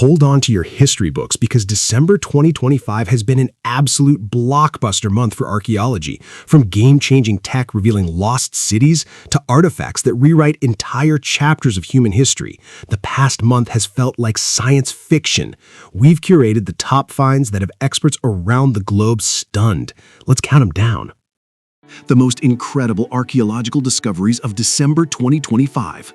Hold on to your history books because December 2025 has been an absolute blockbuster month for archaeology, from game-changing tech revealing lost cities to artifacts that rewrite entire chapters of human history. The past month has felt like science fiction. We've curated the top finds that have experts around the globe stunned. Let's count them down. The most incredible archaeological discoveries of December 2025.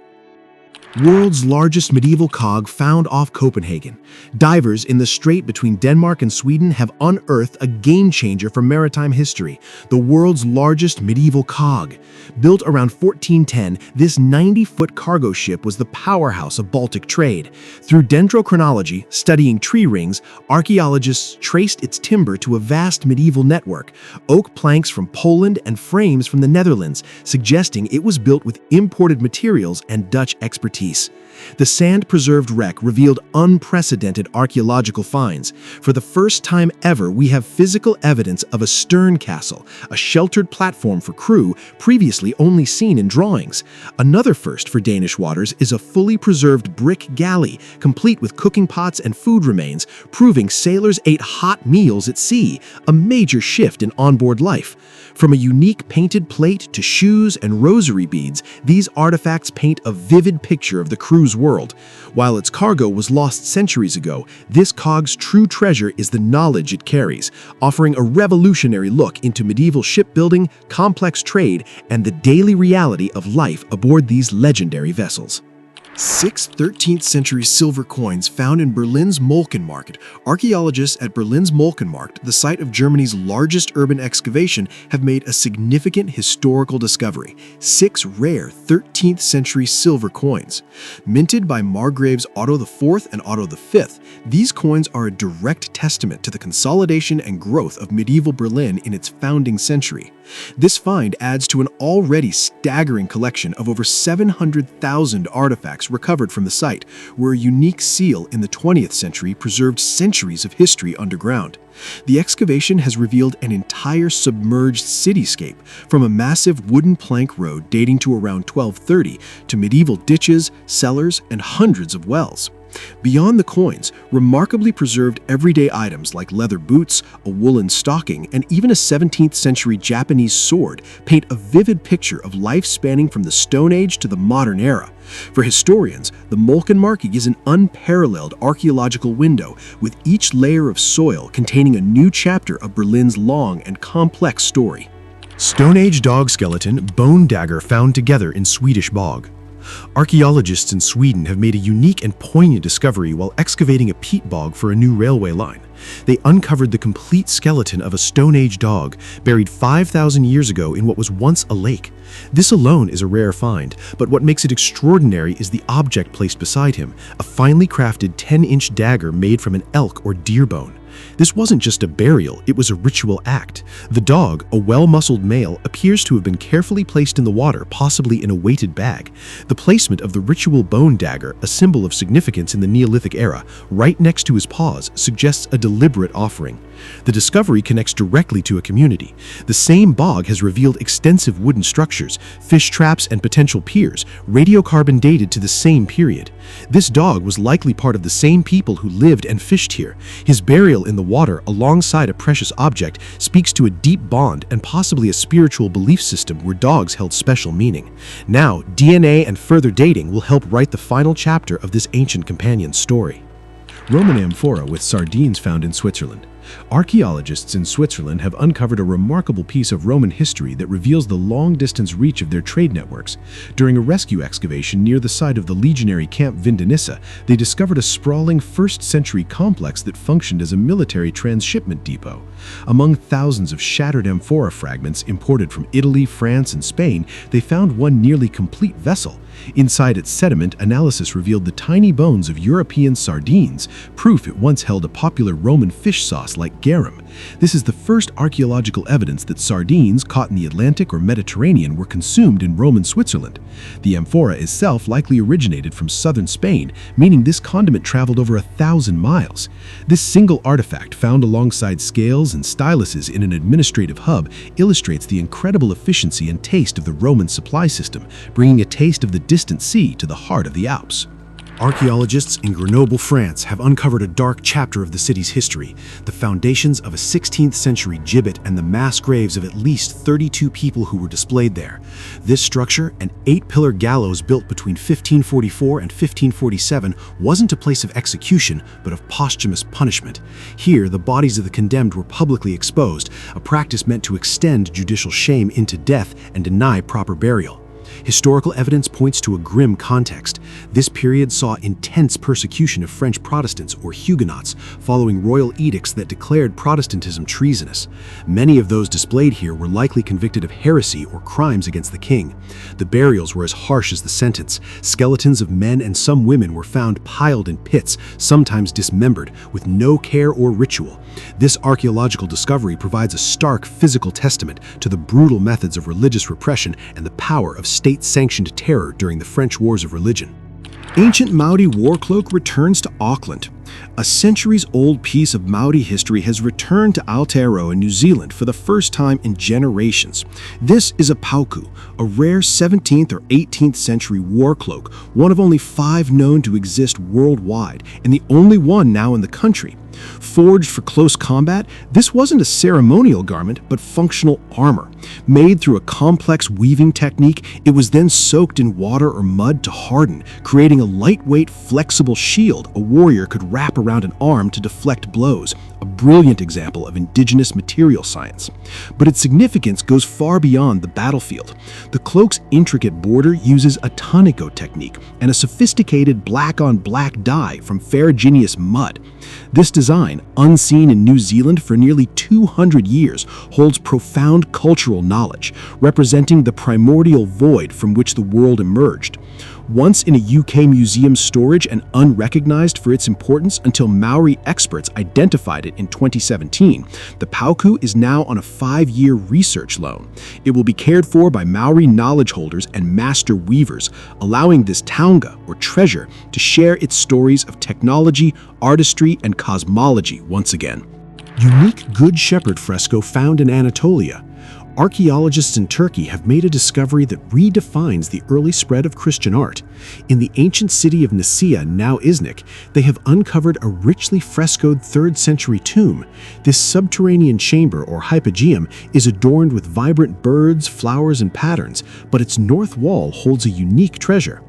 World's largest medieval cog found off Copenhagen. Divers in the strait between Denmark and Sweden have unearthed a game-changer for maritime history, the world's largest medieval cog. Built around 1410, this 90-foot cargo ship was the powerhouse of Baltic trade. Through dendrochronology, studying tree rings, archaeologists traced its timber to a vast medieval network, oak planks from Poland and frames from the Netherlands, suggesting it was built with imported materials and Dutch expertise. The sand-preserved wreck revealed unprecedented archaeological finds. For the first time ever, we have physical evidence of a stern castle, a sheltered platform for crew previously only seen in drawings. Another first for Danish waters is a fully preserved brick galley, complete with cooking pots and food remains, proving sailors ate hot meals at sea, a major shift in onboard life. From a unique painted plate to shoes and rosary beads, these artifacts paint a vivid picture of the crew's world. While its cargo was lost centuries ago, this cog's true treasure is the knowledge it carries, offering a revolutionary look into medieval shipbuilding, complex trade, and the daily reality of life aboard these legendary vessels. 6 13th century silver coins found in Berlin's Molkenmarkt. Archaeologists at Berlin's Molkenmarkt, the site of Germany's largest urban excavation, have made a significant historical discovery: 6 rare 13th century silver coins. Minted by Margraves Otto IV and Otto V, these coins are a direct testament to the consolidation and growth of medieval Berlin in its founding century. This find adds to an already staggering collection of over 700,000 artifacts recovered from the site, where a unique seal in the 20th century preserved centuries of history underground. The excavation has revealed an entire submerged cityscape, from a massive wooden plank road dating to around 1230 to medieval ditches, cellars, and hundreds of wells. Beyond the coins, remarkably preserved everyday items like leather boots, a woolen stocking, and even a 17th century Japanese sword paint a vivid picture of life spanning from the Stone Age to the modern era. For historians, the Molkenmarkt is an unparalleled archaeological window, with each layer of soil containing a new chapter of Berlin's long and complex story. Stone Age dog skeleton, bone dagger found together in Swedish bog. Archaeologists in Sweden have made a unique and poignant discovery while excavating a peat bog for a new railway line. They uncovered the complete skeleton of a Stone Age dog buried 5,000 years ago in what was once a lake. This alone is a rare find, but what makes it extraordinary is the object placed beside him, a finely crafted 10-inch dagger made from an elk or deer bone. This wasn't just a burial, it was a ritual act. The dog, a well-muscled male, appears to have been carefully placed in the water, possibly in a weighted bag. The placement of the ritual bone dagger, a symbol of significance in the Neolithic era, right next to his paws, suggests a deliberate offering. The discovery connects directly to a community. The same bog has revealed extensive wooden structures, fish traps, and potential piers, radiocarbon dated to the same period. This dog was likely part of the same people who lived and fished here. His burial in the water alongside a precious object speaks to a deep bond and possibly a spiritual belief system where dogs held special meaning. Now, DNA and further dating will help write the final chapter of this ancient companion's story. Roman amphora with sardines found in Switzerland. Archaeologists in Switzerland have uncovered a remarkable piece of Roman history that reveals the long-distance reach of their trade networks. During a rescue excavation near the site of the legionary Camp Vindenissa, they discovered a sprawling 1st-century complex that functioned as a military transshipment depot. Among thousands of shattered amphora fragments imported from Italy, France, and Spain, they found one nearly complete vessel. Inside its sediment, analysis revealed the tiny bones of European sardines, proof it once held a popular Roman fish sauce like garum. This is the first archaeological evidence that sardines caught in the Atlantic or Mediterranean were consumed in Roman Switzerland. The amphora itself likely originated from southern Spain, meaning this condiment traveled over 1,000 miles. This single artifact, found alongside scales and styluses in an administrative hub, illustrates the incredible efficiency and taste of the Roman supply system, bringing a taste of the distant sea to the heart of the Alps. Archaeologists in Grenoble, France have uncovered a dark chapter of the city's history, the foundations of a 16th century gibbet and the mass graves of at least 32 people who were displayed there. This structure, an 8-pillar gallows built between 1544 and 1547, wasn't a place of execution, but of posthumous punishment. Here, the bodies of the condemned were publicly exposed, a practice meant to extend judicial shame into death and deny proper burial. Historical evidence points to a grim context. This period saw intense persecution of French Protestants or Huguenots following royal edicts that declared Protestantism treasonous. Many of those displayed here were likely convicted of heresy or crimes against the king. The burials were as harsh as the sentence. Skeletons of men and some women were found piled in pits, sometimes dismembered, with no care or ritual. This archaeological discovery provides a stark physical testament to the brutal methods of religious repression and the power of state-sanctioned terror during the French Wars of Religion. Ancient Maori war cloak returns to Auckland. A centuries-old piece of Maori history has returned to Aotearoa in New Zealand for the first time in generations. This is a pauku, a rare 17th or 18th century war cloak, one of only 5 known to exist worldwide, and the only one now in the country. Forged for close combat, this wasn't a ceremonial garment, but functional armor. Made through a complex weaving technique, it was then soaked in water or mud to harden, creating a lightweight, flexible shield a warrior could wrap around an arm to deflect blows, a brilliant example of indigenous material science. But its significance goes far beyond the battlefield. The cloak's intricate border uses a taniko technique and a sophisticated black-on-black dye from ferruginous mud. This design, unseen in New Zealand for nearly 200 years, holds profound cultural knowledge, representing the primordial void from which the world emerged. Once in a UK museum's storage and unrecognized for its importance until Maori experts identified it in 2017, the pauku is now on a 5-year research loan. It will be cared for by Maori knowledge holders and master weavers, allowing this taonga, or treasure, to share its stories of technology, artistry, and cosmology once again. Unique Good Shepherd fresco found in Anatolia. Archaeologists in Turkey have made a discovery that redefines the early spread of Christian art. In the ancient city of Nicaea, now Iznik, they have uncovered a richly frescoed 3rd century tomb. This subterranean chamber, or hypogeum, is adorned with vibrant birds, flowers, and patterns, but its north wall holds a unique treasure.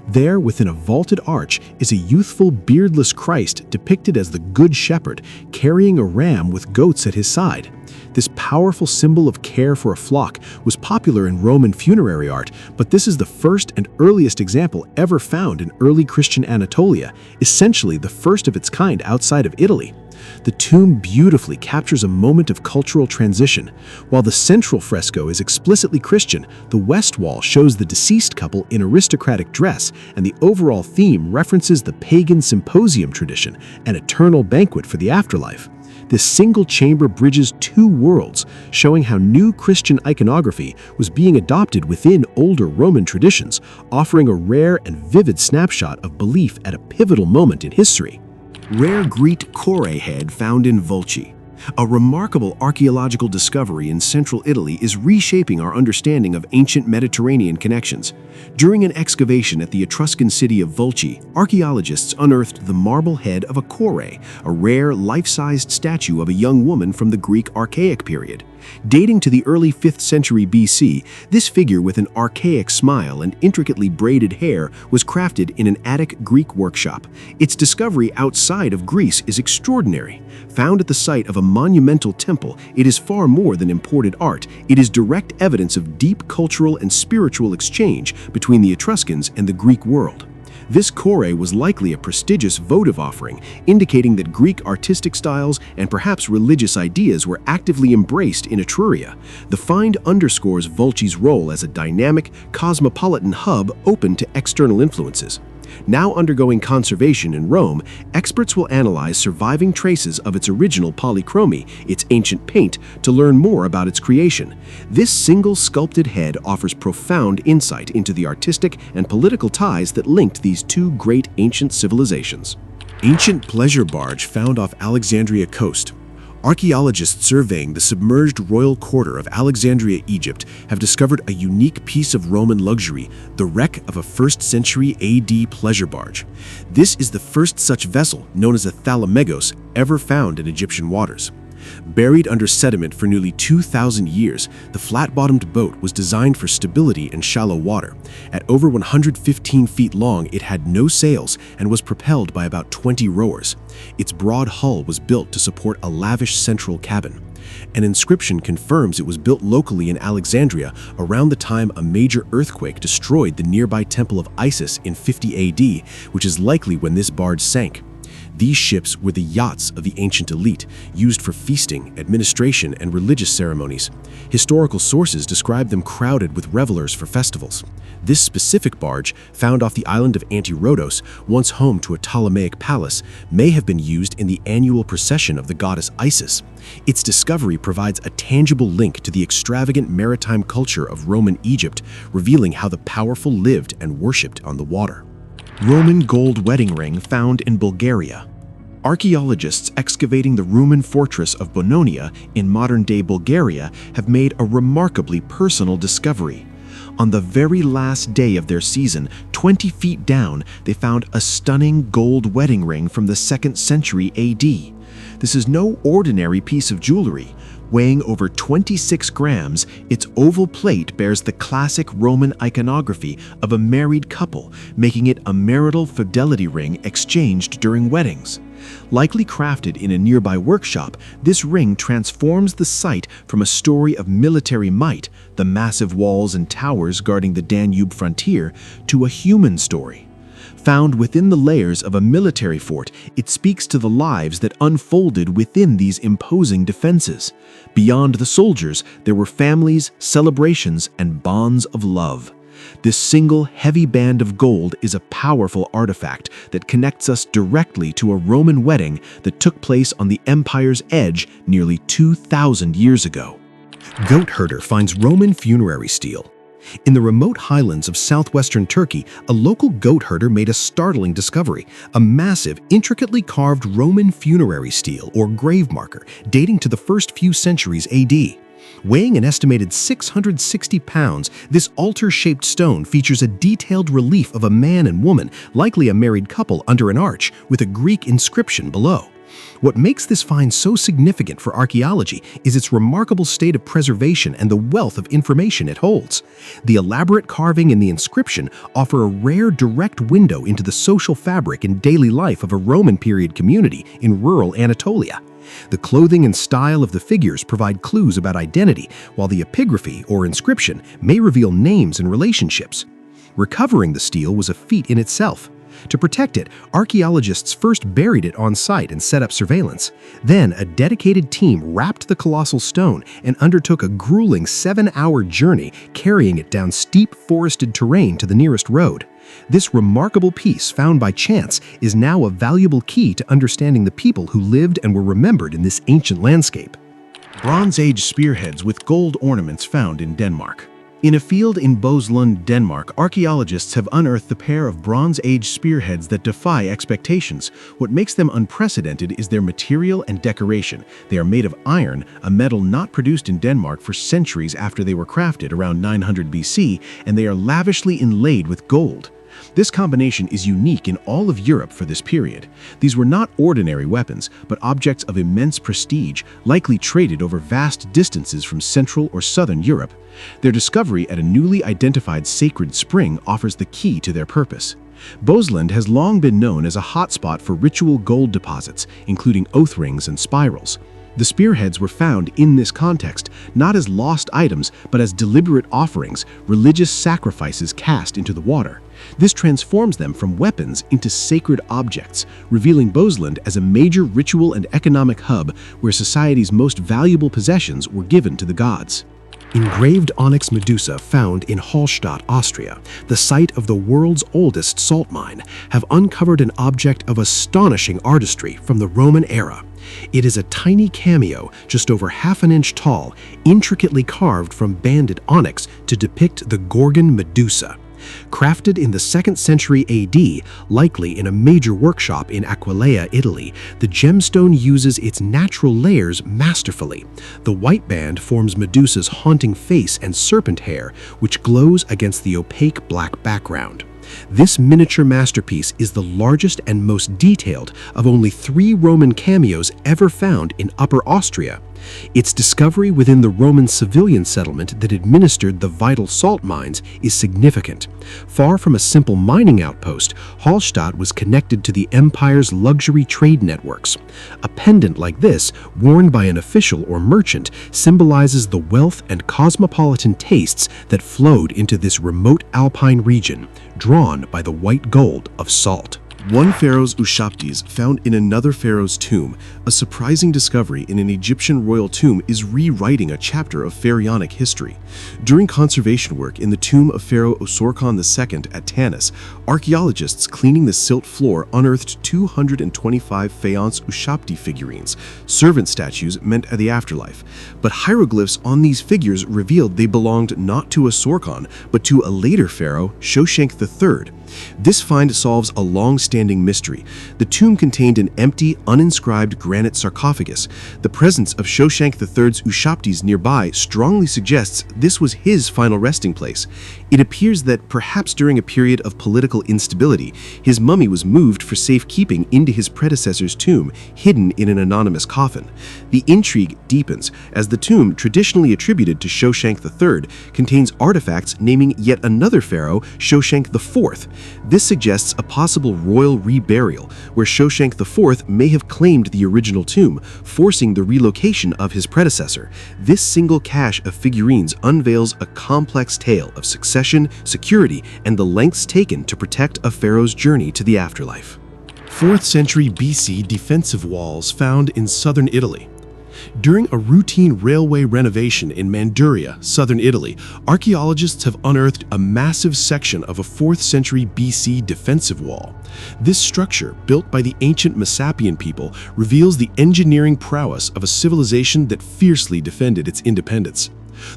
There, within a vaulted arch, is a youthful, beardless Christ depicted as the Good Shepherd, carrying a ram with goats at his side. This powerful symbol of care for a flock was popular in Roman funerary art, but this is the first and earliest example ever found in early Christian Anatolia, essentially the first of its kind outside of Italy. The tomb beautifully captures a moment of cultural transition. While the central fresco is explicitly Christian, the west wall shows the deceased couple in aristocratic dress, and the overall theme references the pagan symposium tradition, an eternal banquet for the afterlife. This single chamber bridges 2 worlds, showing how new Christian iconography was being adopted within older Roman traditions, offering a rare and vivid snapshot of belief at a pivotal moment in history. Rare Greek kore head found in Volci. A remarkable archaeological discovery in central Italy is reshaping our understanding of ancient Mediterranean connections. During an excavation at the Etruscan city of Volci, archaeologists unearthed the marble head of a kore, a rare, life-sized statue of a young woman from the Greek Archaic period. Dating to the early 5th century BC, this figure with an archaic smile and intricately braided hair was crafted in an Attic Greek workshop. Its discovery outside of Greece is extraordinary. Found at the site of a monumental temple, it is far more than imported art. It is direct evidence of deep cultural and spiritual exchange between the Etruscans and the Greek world. This kore was likely a prestigious votive offering, indicating that Greek artistic styles and perhaps religious ideas were actively embraced in Etruria. The find underscores Volci's role as a dynamic, cosmopolitan hub open to external influences. Now undergoing conservation in Rome, experts will analyze surviving traces of its original polychromy, its ancient paint, to learn more about its creation. This single sculpted head offers profound insight into the artistic and political ties that linked these 2 great ancient civilizations. Ancient pleasure barge found off Alexandria coast. Archaeologists surveying the submerged royal quarter of Alexandria, Egypt, have discovered a unique piece of Roman luxury, the wreck of a 1st century AD pleasure barge. This is the first such vessel, known as a thalamegos, ever found in Egyptian waters. Buried under sediment for nearly 2,000 years, the flat-bottomed boat was designed for stability in shallow water. At over 115 feet long, it had no sails and was propelled by about 20 rowers. Its broad hull was built to support a lavish central cabin. An inscription confirms it was built locally in Alexandria around the time a major earthquake destroyed the nearby temple of Isis in 50 AD, which is likely when this barge sank. These ships were the yachts of the ancient elite, used for feasting, administration, and religious ceremonies. Historical sources describe them crowded with revelers for festivals. This specific barge, found off the island of Anti-Rhodos, once home to a Ptolemaic palace, may have been used in the annual procession of the goddess Isis. Its discovery provides a tangible link to the extravagant maritime culture of Roman Egypt, revealing how the powerful lived and worshipped on the water. Roman gold wedding ring found in Bulgaria. Archaeologists excavating the Roman fortress of Bononia in modern-day Bulgaria have made a remarkably personal discovery. On the very last day of their season, 20 feet down, they found a stunning gold wedding ring from the 2nd century AD. This is no ordinary piece of jewelry. Weighing over 26 grams, its oval plate bears the classic Roman iconography of a married couple, making it a marital fidelity ring exchanged during weddings. Likely crafted in a nearby workshop, this ring transforms the site from a story of military might, the massive walls and towers guarding the Danube frontier, to a human story. Found within the layers of a military fort, it speaks to the lives that unfolded within these imposing defenses. Beyond the soldiers, there were families, celebrations, and bonds of love. This single, heavy band of gold is a powerful artifact that connects us directly to a Roman wedding that took place on the empire's edge nearly 2,000 years ago. Goat herder finds Roman funerary stele. In the remote highlands of southwestern Turkey, a local goat herder made a startling discovery: a massive, intricately carved Roman funerary stele or grave marker dating to the first few centuries AD. Weighing an estimated 660 pounds, this altar-shaped stone features a detailed relief of a man and woman, likely a married couple, under an arch, with a Greek inscription below. What makes this find so significant for archaeology is its remarkable state of preservation and the wealth of information it holds. The elaborate carving and the inscription offer a rare direct window into the social fabric and daily life of a Roman period community in rural Anatolia. The clothing and style of the figures provide clues about identity, while the epigraphy or inscription may reveal names and relationships. Recovering the stele was a feat in itself. To protect it, archaeologists first buried it on site and set up surveillance. Then, a dedicated team wrapped the colossal stone and undertook a grueling 7-hour journey, carrying it down steep forested terrain to the nearest road. This remarkable piece, found by chance, is now a valuable key to understanding the people who lived and were remembered in this ancient landscape. Bronze Age spearheads with gold ornaments found in Denmark. In a field in Boeslund, Denmark, archaeologists have unearthed a pair of Bronze Age spearheads that defy expectations. What makes them unprecedented is their material and decoration. They are made of iron, a metal not produced in Denmark for centuries after they were crafted around 900 BC, and they are lavishly inlaid with gold. This combination is unique in all of Europe for this period. These were not ordinary weapons, but objects of immense prestige, likely traded over vast distances from Central or Southern Europe. Their discovery at a newly identified sacred spring offers the key to their purpose. Boeslund has long been known as a hotspot for ritual gold deposits, including oath rings and spirals. The spearheads were found in this context, not as lost items, but as deliberate offerings, religious sacrifices cast into the water. This transforms them from weapons into sacred objects, revealing Boeslund as a major ritual and economic hub where society's most valuable possessions were given to the gods. Engraved onyx medusa found in Hallstatt, Austria, the site of the world's oldest salt mine, have uncovered an object of astonishing artistry from the Roman era. It is a tiny cameo, just over half an inch tall, intricately carved from banded onyx to depict the Gorgon Medusa. Crafted in the 2nd century AD, likely in a major workshop in Aquileia, Italy, the gemstone uses its natural layers masterfully. The white band forms Medusa's haunting face and serpent hair, which glows against the opaque black background. This miniature masterpiece is the largest and most detailed of only 3 Roman cameos ever found in Upper Austria. Its discovery within the Roman civilian settlement that administered the vital salt mines is significant. Far from a simple mining outpost, Hallstatt was connected to the empire's luxury trade networks. A pendant like this, worn by an official or merchant, symbolizes the wealth and cosmopolitan tastes that flowed into this remote alpine region, drawn by the white gold of salt. One pharaoh's Ushaptis found in another pharaoh's tomb, a surprising discovery in an Egyptian royal tomb, is rewriting a chapter of pharaonic history. During conservation work in the tomb of Pharaoh Osorkon II at Tanis, archaeologists cleaning the silt floor unearthed 225 faience Ushapti figurines, servant statues meant at the afterlife. But hieroglyphs on these figures revealed they belonged not to Osorkon, but to a later pharaoh, Shoshenq III. This find solves a long-standing mystery. The tomb contained an empty, uninscribed granite sarcophagus. The presence of Shoshenq III's Ushaptis nearby strongly suggests this was his final resting place. It appears that perhaps during a period of political instability, his mummy was moved for safekeeping into his predecessor's tomb, hidden in an anonymous coffin. The intrigue deepens, as the tomb, traditionally attributed to Shoshenq III, contains artifacts naming yet another pharaoh, Shoshenq IV. This suggests a possible royal reburial, where Shoshenq IV may have claimed the original tomb, forcing the relocation of his predecessor. This single cache of figurines unveils a complex tale of succession, security, and the lengths taken to protect a pharaoh's journey to the afterlife. 4th century BC defensive walls found in southern Italy. During a routine railway renovation in Manduria, southern Italy, archaeologists have unearthed a massive section of a 4th century BC defensive wall. This structure, built by the ancient Messapian people, reveals the engineering prowess of a civilization that fiercely defended its independence.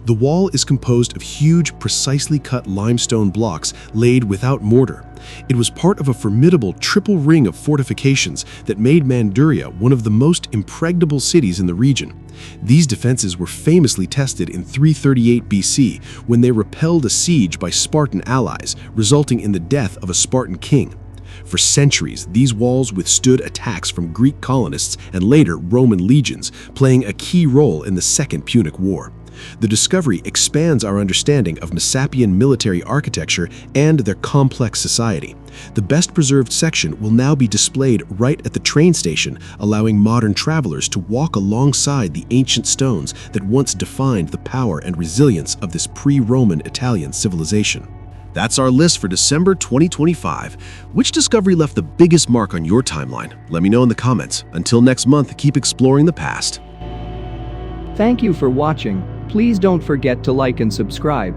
The wall is composed of huge, precisely cut limestone blocks laid without mortar. It was part of a formidable triple ring of fortifications that made Manduria one of the most impregnable cities in the region. These defenses were famously tested in 338 BC when they repelled a siege by Spartan allies, resulting in the death of a Spartan king. For centuries, these walls withstood attacks from Greek colonists and later Roman legions, playing a key role in the Second Punic War. The discovery expands our understanding of Messapian military architecture and their complex society. The best preserved section will now be displayed right at the train station, allowing modern travelers to walk alongside the ancient stones that once defined the power and resilience of this pre-Roman Italian civilization. That's our list for December 2025. Which discovery left the biggest mark on your timeline? Let me know in the comments. Until next month, keep exploring the past. Thank you for watching. Please don't forget to like and subscribe.